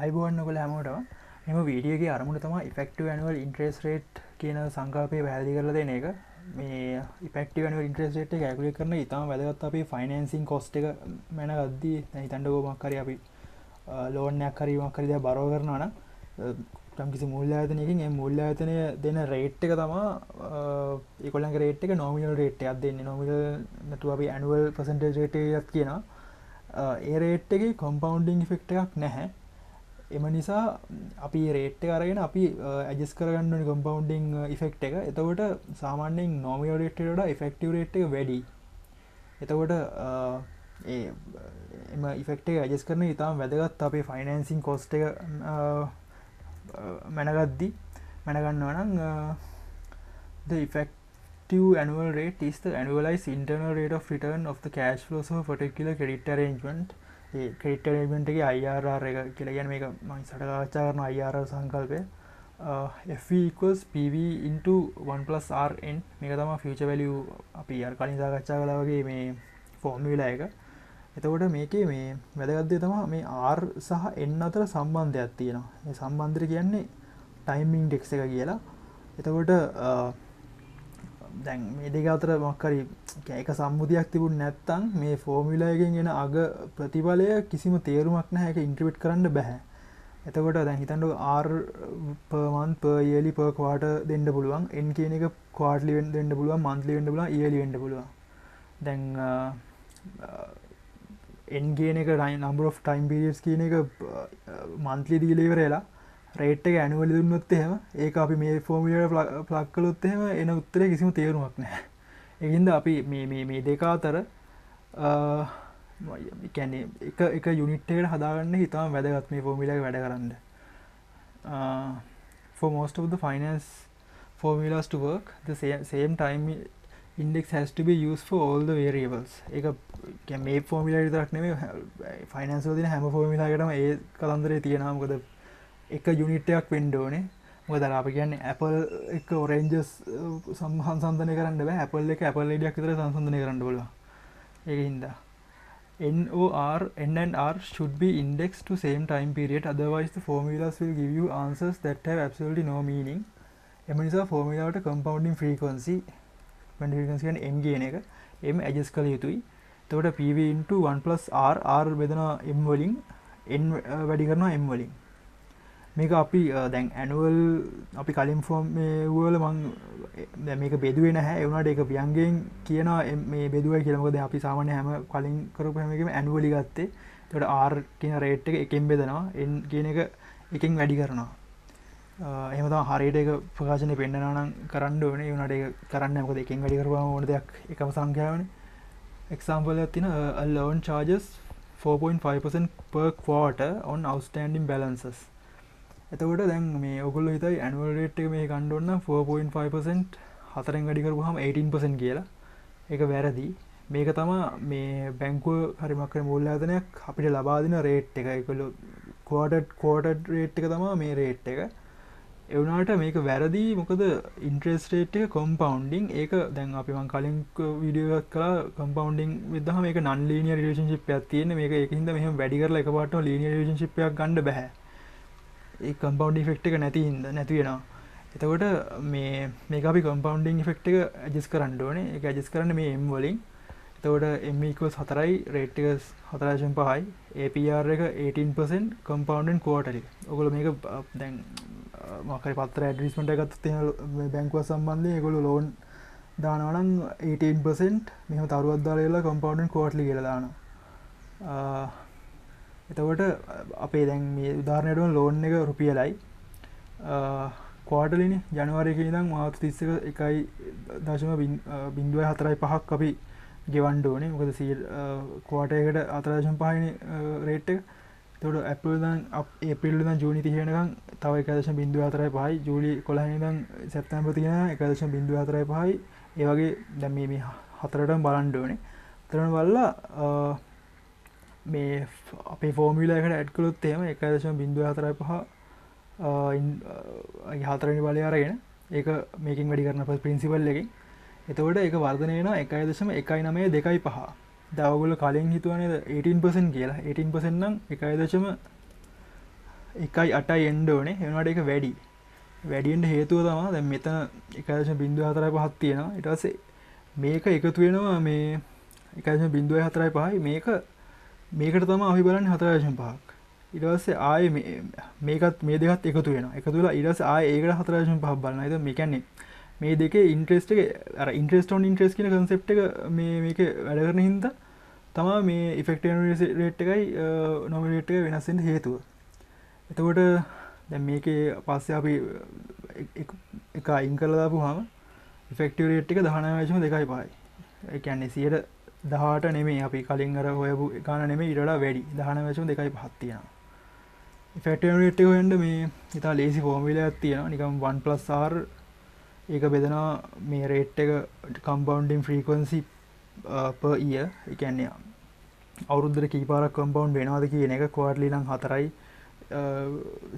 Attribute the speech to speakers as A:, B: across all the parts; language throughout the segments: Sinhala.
A: අයිබෝන්න කොල හැමෝටම එම වීඩියගේ අරමුණ තම ෆෙක්ටව ඇනුවල් ඉන්ට්‍රෙස් රේට් කියන සංකාපය පැදි කරල දෙන එක මේ ඉපෙක්ටව ඉන්ට්‍රෙස්ට ඇකුලි කරන ඉතාම වැදගත් අපේ ෆයිනන්සින් කොස්ට එක මැන ගද්දී තැන්ටගෝ මක්කර අපි ලෝනයක් කරීමක් කරිද බරෝ කරනවන කිසි මුල්්‍යාතනයකින් මුල්ල ඇතනය දෙන රේට් එක තමා ඒකොලන් රේට් එක නොමිල් රේට් අත් දෙන්න නොමිල් නතු අපි ඇනුවල් පසන්ට රේටයත් කියන ඒ රේට් එක කොම්පවන්ඩිං ෆෙක්ට එකක් නැහැ එම නිසා අපි රේට් කරගෙන අපි ඇජස් කරගන්න කොම්පවන්ඩිං ඉෆෙක්් එක එතකොට සාමාන්‍යෙන් නොමිල් රේට්ට ෆෙක්ටව රේට් එක වැඩි එතකොට එම ඉෆෙක්ට ඇජස් කරන ඉතාම වැදගත් අපේ ෆයිනන්සින් කොස්ට එක මැනගද්දි මැනගන්නවනම් the effective annual rate is the annualized internal rate of return of the cash flows of a particular credit arrangement credit arrangement එකේ IRR එක කියලා කියන්නේ මේක මම සටහාචා කරන IRR සංකල්පය FV equals PV into 1 plus RN මේක තමයි ෆියුචර් වැලියු අපි අර කලින් සාකච්ඡා කළා වගේ මේ ෆෝමියුලා එක. එතකොට මේකේ මේ වැදගත් දේ තමයි මේ R සහ N අතර සම්බන්ධයක් තියෙනවා. මේ සම්බන්ධය කියන්නේ ටයිම් ඉන්ඩෙක්ස් එක කියලා. එතකොට දැන් මේ දෙක අතර මොකක් හරි එක සම්මුතියක් තිබුණ නැත්නම් මේ ෆෝමියුලා එකෙන් එන අග ප්‍රතිඵලය කිසිම තේරුමක් නැහැ. ඒක ඉන්ටර්ප්‍රිට් කරන්න බෑ. එතකොට දැන් හිතන්නකො R per month per yearly per quarter දෙන්න පුළුවන්. N කියන එක quarterly වෙන්න පුළුවන්, monthly වෙන්න පුළුවන්, yearly වෙන්න පුළුවන්. දැන් N කියන එක number of time periods කියන එක monthly දීලා ඉවරලා රේට් එක ඇනුවලි දුන්නොත් එහෙම ඒක අපි මේ ෆෝමියුලාට ප්ලග් කළොත් එහෙම එන උත්තරේ කිසිම තේරුමක් නැහැ. ඒකින්ද අපි මේ දෙක අතර කියන්නේ එක යුනිට් එකකට හදාගන්න හිතාම වැදගත් මේ ෆෝමියුලා එක වැඩ කරන්න. For most of the finance formulas to work, the same time index has to be used for all the variables. ඒක කියන්නේ මේ ෆෝමියුලා විතරක් නෙමෙයි ෆයිනෑන්ස් වල තියෙන හැම ෆෝමියුලා එකකටම ඒ කතන්දරේ තියෙනවා. මොකද එක යුනිට් එකක් වෙන්න ඕනේ. මොකද අපි කියන්නේ Apple එක oranges සංසන්දනය කරන්න බෑ. Apple එක Apple ලෙඩියක් විතර සංසන්දනය කරන්න පුළුවන්. ඒකින්ද NOR N and R should be indexed to same time period, otherwise the formulas will give you answers that have absolutely no meaning. එම නිසා ෆෝමියුලා වලට compounding frequency කියන්නේ M කියන එක M adjust කළ යුතුයි. එතකොට PV into 1 plus R R බෙදනවා M වලින් N වැඩි කරනවා M වලින්. මේක අපි දැන් ඇනුවල් අපි කලින් ෆෝම් මේ වල මම දැන් මේක බෙදුවේ නැහැ. ඒ වුණාට ඒක ව්‍යංගයෙන් කියනවා මේ බෙදුවයි කියලා. මොකද අපි සාමාන්‍ය හැම කලින් කරපු හැම එකෙම ඇනුවලි ගත්තේ. ඒකට R කියන රේට් එක එකෙන් බෙදනවා. N කියන එක එකෙන් වැඩි කරනවා. එහෙම තමයි හරියට ඒක ප්‍රකාශනය පෙන්නනවා නම් කරන්න ඕනේ. ඒ වුණාට ඒක කරන්නේ නැහැ. මොකද එකෙන් වැඩි කරපුවම ඕන දෙයක් එකම සංඛ්‍යාවනේ. එක්සැම්පල් එකක් තියෙනවා a loan charges 4.5% per quarter on outstanding balances. එතකොට දැන් මේ ඔයගොල්ලෝ හිතයි ඇනුවල් රේට් එක මේ ගන්න ඕන නම් 4.5% හතරෙන් වැඩි කරපුවාම 18% කියලා. ඒක වැරදි. මේක තමයි මේ බැංකුව හරි මොකක් හරි මූල්‍යායතනයක් අපිට ලබා දෙන රේට් එක. ඒගොල්ලෝ ක්වෝටර් රේට් එක තමයි මේ රේට් එක. ඒ වුණාට මේක වැරදි. මොකද ඉන්ට්‍රෙස්ට් රේට් එක කොම්පවුන්ඩින් ඒක දැන් අපි මම කලින් වීඩියෝ එකක් කළා කොම්පවුන්ඩින් විද්දාම මේක නන් ලීනියර් රිලේෂන්ෂිප් එකක් තියෙන්නේ. මේක ඒකින්ද මෙහෙම වැඩි කරලා එකපාරටම ලීනියර් රිලේෂන්ෂිප් එකක් ගන්න බෑ. ඒ කම්පවුන්ඩින් ඉෆෙක්ට් එක නැති වෙනවා. එතකොට මේක අපි කම්පවුන්ඩින් ඉෆෙක්ට් එක ඇඩ්ජස්ට් කරන්න ඕනේ. ඒක ඇඩ්ජස්ට් කරන්න මේ M වලින්. එතකොට M equals 4යි රේට් එක 4.5යි APR එක 18% compounded quarterly. ඔයගොල්ලෝ මේක දැන් මොකක් හරි පත්‍ර ඇඩ්වර්ටයිස්මන්ට් එකක් ගත්තොත් එහෙම බැංකුව සම්බන්ධයෙන් ඒගොල්ලෝ ලෝන් දානවා නම් 18% මෙහෙම තරුවක් දාලා ඉවරලා compounded quarterly කියලා දානවා. එතකොට අපේ දැන් මේ උදාහරණයට ලෝන් එක රුපියලයි ක්වාටර්ලිනේ ජනවාරි එකේ ඉඳන් මාර්තු 31 1.0455ක් අපි ගෙවන්න ඕනේ. මොකද ක්වාටර් එකට 4.5නේ රේට් එක. එතකොට ඒප්‍රිල් ඉඳන් ජූනි 30 වෙනකන් තව 1.45යි. ජූලි 11 ඉඳන් සැප්තැම්බර් 30 1.45යි. ඒ වගේ දැන් මේ හතරටම බලන්න ඕනේ. හතරටම බලලා මේ අපේ ෆෝමියුලා එකට ඇඩ් කළොත් එහෙම 1.045 හතරවෙනි බලය අරගෙන ඒක මේකෙන් වැඩි කරන ප්‍රින්සිපල් එකකින් එතකොට ඒක වර්ධනය වෙනවා 1.192.5. දැන් ඔයගොල්ලෝ කලින් හිතුවා නේද 18% කියලා. 18% නම් 1.1 1.8යි එන්න ඕනේ. ඒ වුණාට ඒක වැඩි. වැඩිවෙන්න හේතුව තමයි දැන් මෙතන 1.04.5ක් තියෙනවා. ඊට පස්සේ මේක එකතු වෙනවා මේ 1.04.5යි මේකට තමයි අපි බලන්නේ 4.5ක්. ඊට පස්සේ ආයේ මේකත් මේ දෙකත් එකතු වෙනවා. එකතු වෙලා ඊට පස්සේ ආයේ ඒකට 4.5ක් බලනවා. ඒතකොට මේ කියන්නේ මේ දෙකේ ඉන්ට්‍රෙස්ට් එක අර ඉන්ට්‍රෙස්ට් ඔන් ඉන්ට්‍රෙස්ට් කියන concept එක මේකේ වැඩ කරන හින්දා තමයි මේ effective annual rate එකයි nominal rate එක වෙනස් වෙන්න හේතුව. එතකොට දැන් මේකේ පස්සේ අපි එක අයින් කරලා දාපුවාම effective rate එක 19.25යි. ඒ කියන්නේ 18 නෙමෙයි අපි කලින් අර හොයපු ගාන නෙමෙයි ඊට වඩා වැඩි 19.25ක් තියෙනවා. effective annual rate එක හොයන්න මේ ඉතා ලේසි ෆෝමියුලා එකක් තියෙනවා. නිකන් 1+r ඒක බෙදනවා මේ රේට් එක compounding frequency per year. ඒ කියන්නේ අවුරුද්දට කී පාරක් compound වෙනවද කියන එක quarterly නම් 4යි,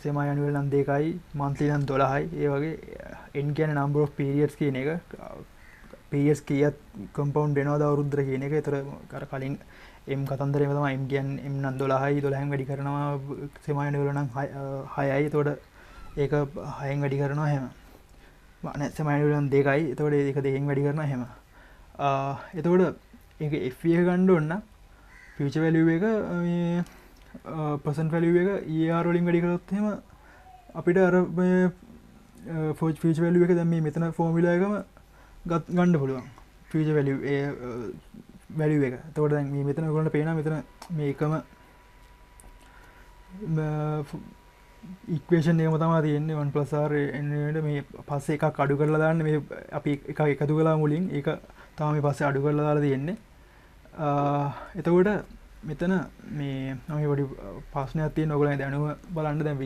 A: semi annual නම් 2යි, monthly නම් 12යි. ඒ වගේ n කියන්නේ number of periods කියන එක periods කීයක් compound වෙනවද අවුරුද්දට කියන එක. ඒතර අර කලින් m කතන්දරේම තමයි m කියන්නේ m නම් 12යි, 12න් වැඩි කරනවා, semi annual නම් 6යි. එතකොට ඒක 6න් වැඩි කරනවා එහෙම. නෑ semi annual නම් 2යි. එතකොට ඒක 2න් වැඩි කරනවා එහෙම. එතකොට ඒක FV එක ගන්න ඕන නම් future value එක මේ present value එක EAR වලින් වැඩි කරොත් එහෙම අපිට අර මේ future value එක දැන් මේ මෙතන formula එකම ගන්න පුළුවන්. future value value එක. එතකොට දැන් මේ මෙතන ඔයගොල්ලන්ට පේනවා මෙතන මේකම equation එකම තමයි තියෙන්නේ 1+r එන්නේට මේ පස්සේ එකක් අඩු කරලා දාන්න මේ අපි එකක් එකතු කළා මුලින් ඒක තමයි මේ පස්සේ අඩු කරලා දාලා තියෙන්නේ. එතකොට මෙතන මේ මම පොඩි ප්‍රශ්නයක් තියෙනවා ඔයගොල්ලන් දැනුම බලන්න. දැන්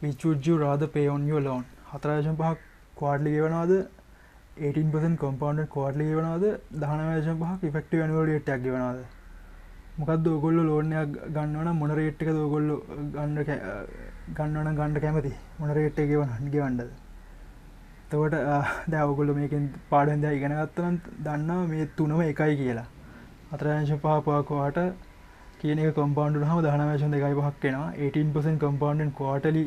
A: which would you rather pay on your loan? 4.5ක් quarterly ගෙවනවද 18% compounded quarterly ගෙවනවද 19.5ක් effective annual rate එකක් ගෙවනවද? මොකද්ද ඔයගොල්ලෝ loan එකක් ගන්නවා නම් මොන rate එකද ඔයගොල්ලෝ ගන්න කැමති? මොන rate එක ගෙවන්නද? එතකොට දැන් ඔයගොල්ලෝ මේකෙන් පාඩම් දැන් ඉගෙන ගත්තා නම් දන්නවා මේ තුනම එකයි කියලා. 4.5 per quarter කියන එක compound වුණාම 19.25ක් එනවා. 18% compounded quarterly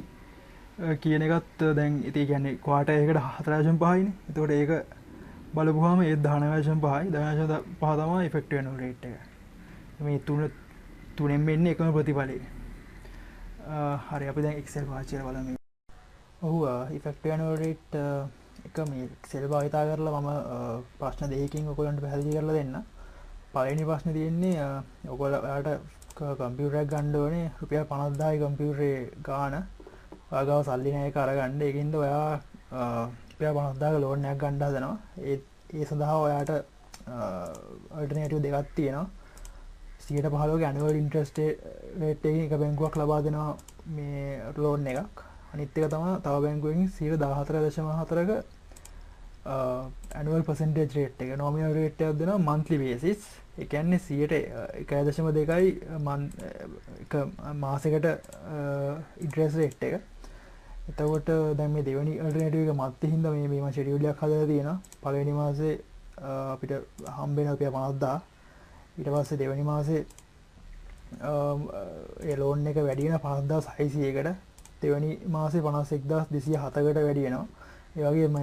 A: කියන එකත් දැන් ඉතින් කියන්නේ quarter එකකට 4.5යිනේ. එතකොට ඒක බලපුවාම ඒ 19.5යි 19.5 තමයි effective annual rate එක. මේ තුනෙන් එන්නේ එකම ප්‍රතිඵලය. හරි අපි දැන් Excel පාවිච්චි කරලා බලමු. ඔව් effective annual rate එක මේ Excel භාවිතා කරලා මම ප්‍රශ්න දෙකකින් ඔයගොල්ලන්ට පැහැදිලි කරලා දෙන්න. පළවෙනි ප්‍රශ්නේ තියෙන්නේ ඔයගොල්ලන්ට කම්පියුටර් එකක් ගන්න ඕනේ රුපියල් 50000යි කම්පියුටරේ ගාණ. ඔයාගාව සල්ලි නැහැ ඒක අරගන්න. ඒකින්ද ඔයා රුපියල් 50000ක ලෝන් එකක් ගන්න හදනවා. ඒ සඳහා ඔයාට ඔල්ටර්නේටිව් දෙකක් තියෙනවා. 15%ක ඇනුවල් ඉන්ට්‍රස්ට් රේට් එකකින් එක බැංකුවක් ලබා දෙනවා මේ ලෝන් එකක්. අනිත් එක තමයි තව බැංකුවකින් 14.4ක ඇනුවල් පර්සන්ටේජ් රේට් එක. නොමිනල් රේට් එකක් දෙනවා monthly basis. ඒ කියන්නේ 1.2යි එක මාසෙකට ඉන්ට්‍රස්ට් රේට් එක. එතකොට දැන් මේ දෙවෙනි අල්ටර්නේටිව් එක මැත්තේ හින්දා මේ මම ෂෙඩියුල් එකක් හදලා තියෙනවා. පළවෙනි මාසේ අපිට හම්බ වෙන රුපියල් 50000. ඊට පස්සේ දෙවෙනි මාසේ ඒ ලෝන් එක වැඩි වෙන 5600කට. දෙවෙනි මාසේ 51207කට වැඩි වෙනවා. ඒ වගේම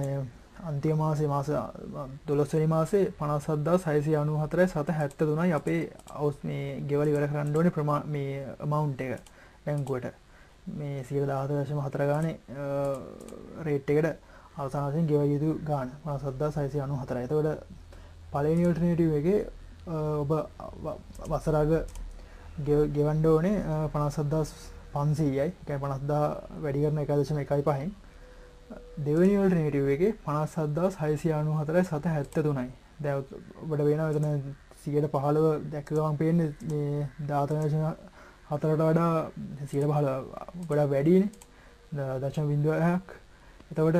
A: අන්තිම මාසේ මාස 12 වෙනි මාසේ 57694යි 773යි අපේ මේ ගෙවල් ඉවර කරන්න ඕනේ මේ amount එක බැංකුවට. මේ 14.4 ගානේ රේට් එකට අවසාන වශයෙන් ගෙවල් යුතු ගාන 57694යි. එතකොට පළවෙනි ඔල්ටර්නේටිව් එකේ ඔබ වසරක ගෙවන්න ඕනේ 57500යි. ඒ කියන්නේ 50000 වැඩි කරන 1.15න්. දෙවෙනි ඔල්ටර්නේටිව් එකේ 57694යි 773යි. දැන් ඔබට වෙනවා එතන 115 දැක්ක ගමන් පේන්නේ මේ 14.4ට වඩා 115 ගොඩක් වැඩිනේ. 0.6ක්. එතකොට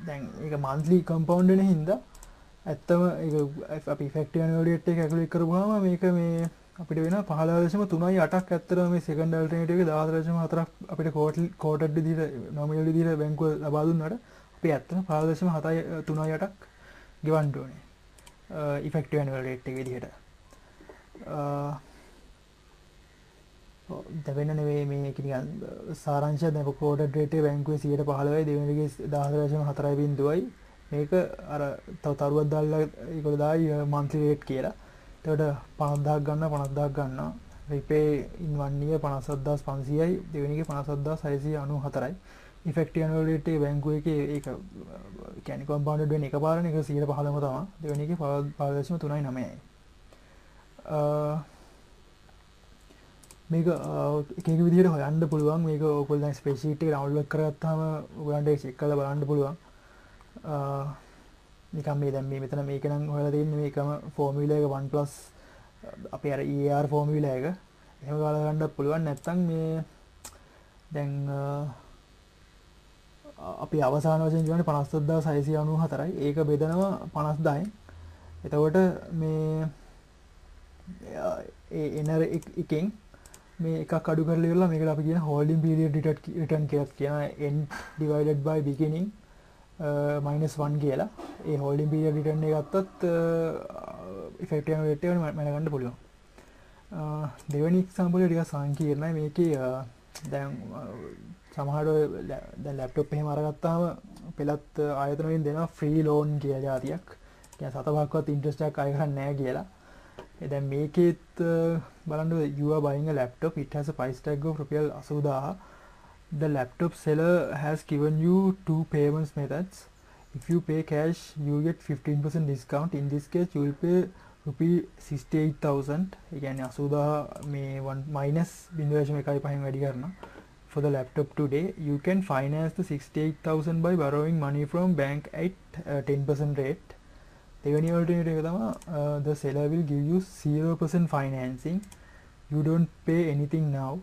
A: දැන් ඒක monthly compound වෙන හින්දා ඇත්තම ඒක අපි effective annual rate එක calculate කරපුවාම මේක මේ අපිට වෙන 15.38ක් ඇත්තටම මේ second alternative එකේ 14.4ක් අපිට quoted විදිහට nominal විදිහට බැංකුව ලබා දුන්නාට අපි ඇත්තටම 15.38ක් ගෙවන්න ඕනේ effective annual rate එක විදිහට. දෙවෙන්න නෙවෙයි මේක නිකන් සාරාංශයක් දැන් කෝඩඩ් රේට් එක බැංකුවේ 15%යි දෙවෙනිගේ 14.4යි මේක අර තව තරුවක් දාලා ඒගොල්ලෝ දායි මන්ත්ලි රේට් කියලා. එතකොට 50000ක් ගන්න 50000ක් ගන්නවා. රිපේ ඉන් 1 year 57500යි දෙවෙනිගේ 57694යි. ඉෆෙක්ටිව් ඇනුවල් රේට් එක බැංකුවේ ඒක කියන්නේ කම්පවුන්ඩඩ් වෙන එකපාරනේ ඒක 15%ම තමයි. දෙවෙනිගේ 5.39යි. මේක එක එක විදිහට හොයන්න පුළුවන්. මේක ඔයගොල්ලෝ දැන් ස්පෙඩ්ෂීට් එක ඩවුන්ලෝඩ් කරගත්තාම ඔයගොල්ලන්ට ඒක චෙක් කරලා බලන්න පුළුවන්. නිකන් මේ දැන් මේ මෙතන මේක නම් හොයලා තියෙන්නේ මේකම ෆෝමියුලා එක 1 plus අපේ අර EAR ෆෝමියුලා එක. එහෙම ගාලා ගන්නත් පුළුවන්. නැත්නම් මේ දැන් අපි අවසාන වශයෙන් කියන්නේ 57694යි. ඒක බෙදනවා 50000න්. එතකොට මේ එන එකෙන් මේ එකක් අඩු කරලා ඉවරලා මේකට අපි කියන holding period return කියලා කියනවා. end divided by beginning -1 කියලා. ඒ holding period return එක ගත්තත් effective annual rate එක මැනගන්න පුළුවන්. දෙවෙනි example එක ටිකක් සංකීර්ණයි. මේකේ දැන් සමහර දැන් ලැප්ටොප් එහෙම අරගත්තාම පෙළත් ආයතන වලින් දෙනවා free loan කියලා જાතියක්. කියන්නේ සතපහක්වත් interest එකක් අය කරන්නේ නැහැ කියලා. දැන් මේකෙත් බලන්න you are buying a laptop, it has a price tag of රුපියල් 80000. The laptop seller has given you two payments methods. If you pay cash you get 15% discount. In this case you will pay rupee 68000. ඒ කියන්නේ 80000 මේ 0.1.5 වැඩි කරනවා. For the laptop today you can finance the 68000 by borrowing money from bank at 10% rate. දෙවෙනි alternative එක තමයි the seller will give you 0% financing. You don't pay anything now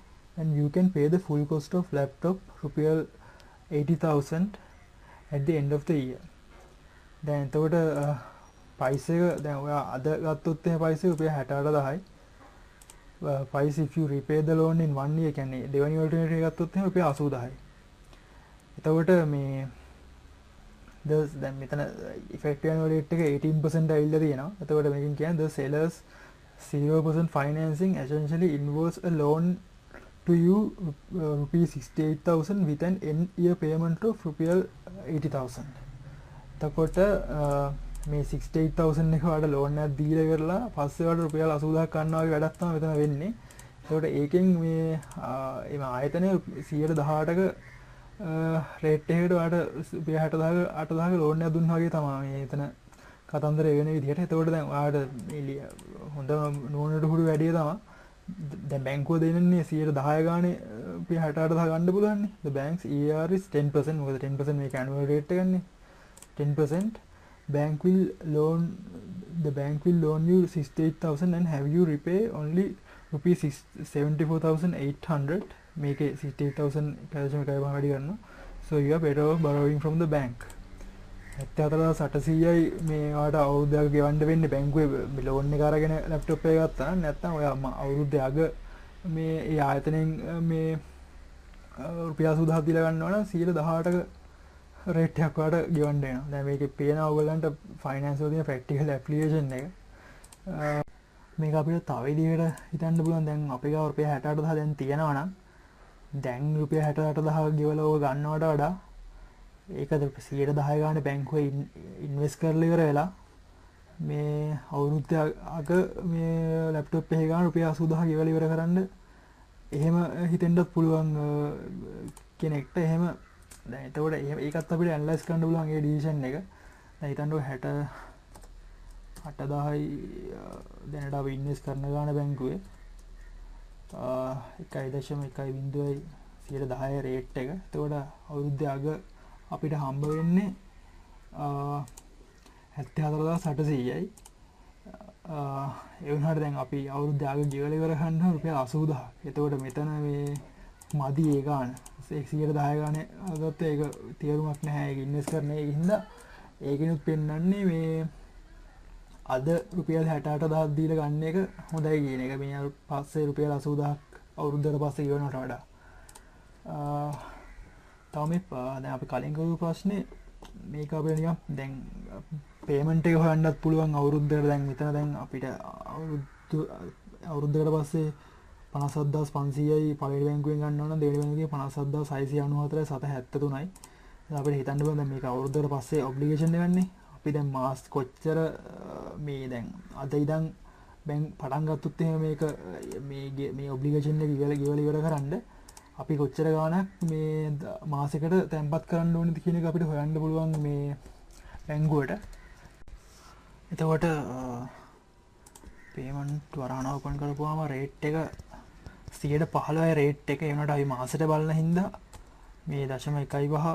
A: and you can pay the full cost of laptop රුපියල් 80000 at the end of the year. දැන් එතකොට price එක දැන් ඔයා අද ගත්තොත් එහෙම price එක රුපියල් 68000යි. price if you repay the loan in 1 year කියන්නේ දෙවෙනි alternative එක ගත්තොත් එහෙම රුපියල් 80000යි. එතකොට මේ දැන් මෙතන effective annual rate එක 18% ඇවිල්ලා තියෙනවා. එතකොට මේකෙන් කියන්නේ the sellers 0% financing essentially involves a loan to you rupees 68000 with an end year payment of රුපියල් 80000. එතකොට මේ 68000 එක වඩා loan එකක් දීලා කරලා පස්සේ වඩා රුපියල් 80000ක් ගන්නවා වගේ වැඩක් තමයි මෙතන වෙන්නේ. එතකොට ඒකෙන් මේ එම ආයතනය 118ක රේට් එකකට ඔයාලට රුපියල් 60000 ලෝන් එකක් දුන්නා වගේ තමයි මේ එතන කතන්දර වෙන විදිහට. එතකොට දැන් ඔයාලට හොඳම නෝනට හුරු වැඩි තමයි. දැන් බැංකුව දෙන්නේ 10% ගානේ රුපියල් 68000 ගන්න පුළුවන්නේ. The bank's EAR is 10%. මොකද 10% මේක annual rate එකන්නේ. 10%. The bank will loan you 68000 and have you repay only rupees 74800. මේකේ 68000 පැලසම එකයි වැඩි කරනවා. So you are better off borrowing from the bank. 74800යි මේ ඔයාලට අවුරුද්දක් ගෙවන්න වෙන්නේ බැංකුවේ ලෝන් එක අරගෙන ලැප්ටොප් එක ගත්තා නම්. නැත්නම් ඔයා අවුරුද්දේ අග මේ ඒ ආයතනයෙන් මේ රුපියල් 80000ක් දීලා ගන්නවා නම් 118ක රේට් එකක් ඔයාලට ගෙවන්න වෙනවා. දැන් මේකේ පේනවා ඔයගලන්ට ෆයිනෑන්ස් වල තියෙන ප්‍රැක්ටිකල් ඇප්ලිකේෂන් එක. මේක අපිට තව විදිහකට හිතන්න පුළුවන්. දැන් අපේ ගාව රුපියල් 68000 දැන් තියෙනවා නම් දැන් රුපියල් 68000 ගෙවලා ඕක ගන්නවට වඩා ඒකද 110 ගානේ බැංකුවේ ඉන්වෙස්ට් කරලා ඉවර වෙලා මේ අවුරුද්දක මේ ලැප්ටොප් එකේ ගාන රුපියල් 80000 ගෙවලා ඉවර කරන්න එහෙම හිතෙන්නත් පුළුවන් කෙනෙක්ට. එහෙම දැන් එතකොට ඒකත් අපිට ඇනලයිස් කරන්න පුළුවන් ඒ ඩිසිෂන් එක. දැන් හිතන්නකො 68000යි දැනට අපි ඉන්වෙස්ට් කරන ගාන බැංකුවේ 1.1.0 රේට් එක. එතකොට අවුරුද්දේ අග අපිට හම්බ වෙන්නේ 74800යි. ඒ වුණාට දැන් අපි අවුරුද්දේ අග ගෙවලා ඉවර කරන්න රුපියල් 80000. එතකොට මෙතන මේ මදි ඒ ගාන 110 ගානේ අගත්ත ඒක තේරුමක් නැහැ. ඒක ඉන්වෙස්ට් කරන එක හින්දා ඒකිනුත් පෙන්වන්නේ මේ අද රුපියල් 68000ක් දීලා ගන්න එක හොඳයි කියන එක. මේ පස්සේ රුපියල් 80000ක් අවුරුද්දකට පස්සේ ගෙවනවට වඩා. තව මේ දැන් අපි කලින් කරපු ප්‍රශ්නේ මේක අපිට නිකන් දැන් පේමන්ට් එක හොයන්නත් පුළුවන් අවුරුද්දකට. දැන් මෙතන දැන් අපිට අවුරුද්දකට පස්සේ 57500යි පළවෙනි බැංකුවෙන් ගන්න ඕන දෙවෙනි බැංකුවේ 57694යි 773යි. අපිට හිතන්න බෑ දැන් මේක අවුරුද්දකට පස්සේ ඔබ්ලිගේෂන් එකන්නේ. අපි දැන් මාස් කොච්චර මේ දැන් අද ඉඳන් බැංක් පටන් ගත්තොත් එහෙම මේක මේ ඔබ්ලිගේෂන් එක ඉවර කරන්න අපි කොච්චර ගාණක් මේ මාසෙකට තැන්පත් කරන්න ඕනද කියන එක අපිට හොයන්න පුළුවන් මේ බැංකුවට. එතකොට පේමන්ට් වරහන ඕපන් කරපුවාම රේට් එක 15% රේට් එක එනට අපි මාසෙට බලන හින්දා මේ 0.15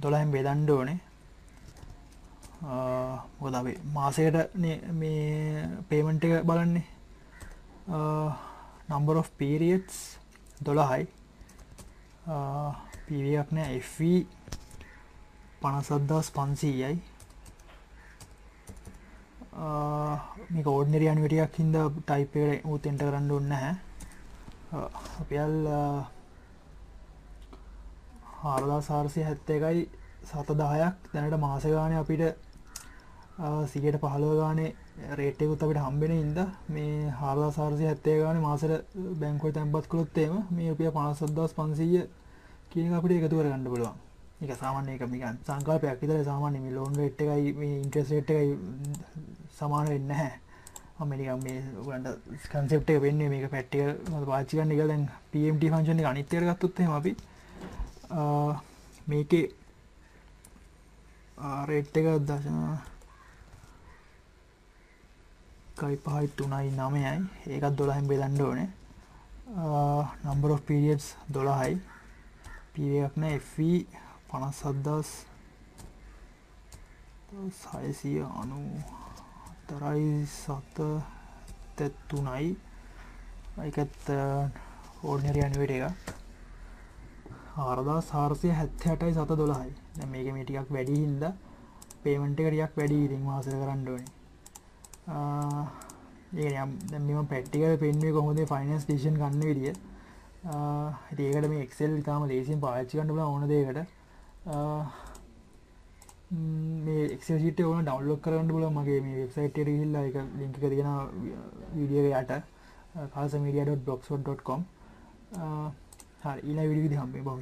A: 12න් බෙදන්න ඕනේ. මොකද අපි මාසෙකට මේ පේමන්ට් එක බලන්නේ. number of periods 12යි. PV එකක් නෑ FV 57500යි. මේක ඕඩිනරි ඇනුවිටි එකක් හින්දා ටයිප් එකට උත් එන්ටර් කරන්න ඕනේ නැහැ. රුපියල් 4471යි 710ක් දැනට මාස ගානේ අපිට 115 ගානේ රේට් එකකුත් අපිට හම්බෙන හින්දා මේ 4470 ගානේ මාසෙට බැංකුවේ තැන්පත් කළොත් එහෙම මේ රුපියල් 57500 කියන එක අපිට එකතු කරගන්න පුළුවන්. ඒක සාමාන්‍ය එක නිකන් සංකල්පයක් විතරයි. සාමාන්‍ය මේ ලෝන් රේට් එකයි මේ ඉන්ට්‍රස්ට් රේට් එකයි සමාන වෙන්නේ නැහැ. මම නිකන් මේ ඔයගලන්ට කන්සෙප්ට් එක වෙන්නේ මේක පැට් එක පාවිච්චි කරන්න කියලා දැන් PMT ෆන්ක්ෂන් එක අනිත් එකට ගත්තොත් එහෙම අපි මේකේ රේට් එක 0.539යි. ඒකත් 12න් බෙදන්න ඕනේ. number of periods 12යි. PV එකක් නෑ FV 57693යි. ඒකත් ඕඩිනරි ඇනුවිටි එකක් 4478යි 712යි. දැන් මේකේ මේ ටිකක් වැඩි හින්දා පේමන්ට් එක ටිකක් වැඩි ඉතින් මාසෙට කරන්න ඕනේ. දැන් මම ප්‍රැක්ටිකල් පෙන්නුවේ කොහොමද ෆයිනෑන්ස් ඩිසිෂන් ගන්න විදිය. ඉතින් ඒකට මේ Excel ඉතාලම ලේසියෙන් පාවිච්චි කරන්න පුළුවන් ඕන දෙයකට. මේ Excel sheet එක ඕන ඩවුන්ලෝඩ් කරගන්න පුළුවන් මගේ මේ වෙබ්සයිට් එකට ගිහිල්ලා ඒක link එක තියෙනවා වීඩියෝ එක යට khalsamedia.blogspot.com. හරි ඊළඟ වීඩියෝ එකදී හම්බෙමු.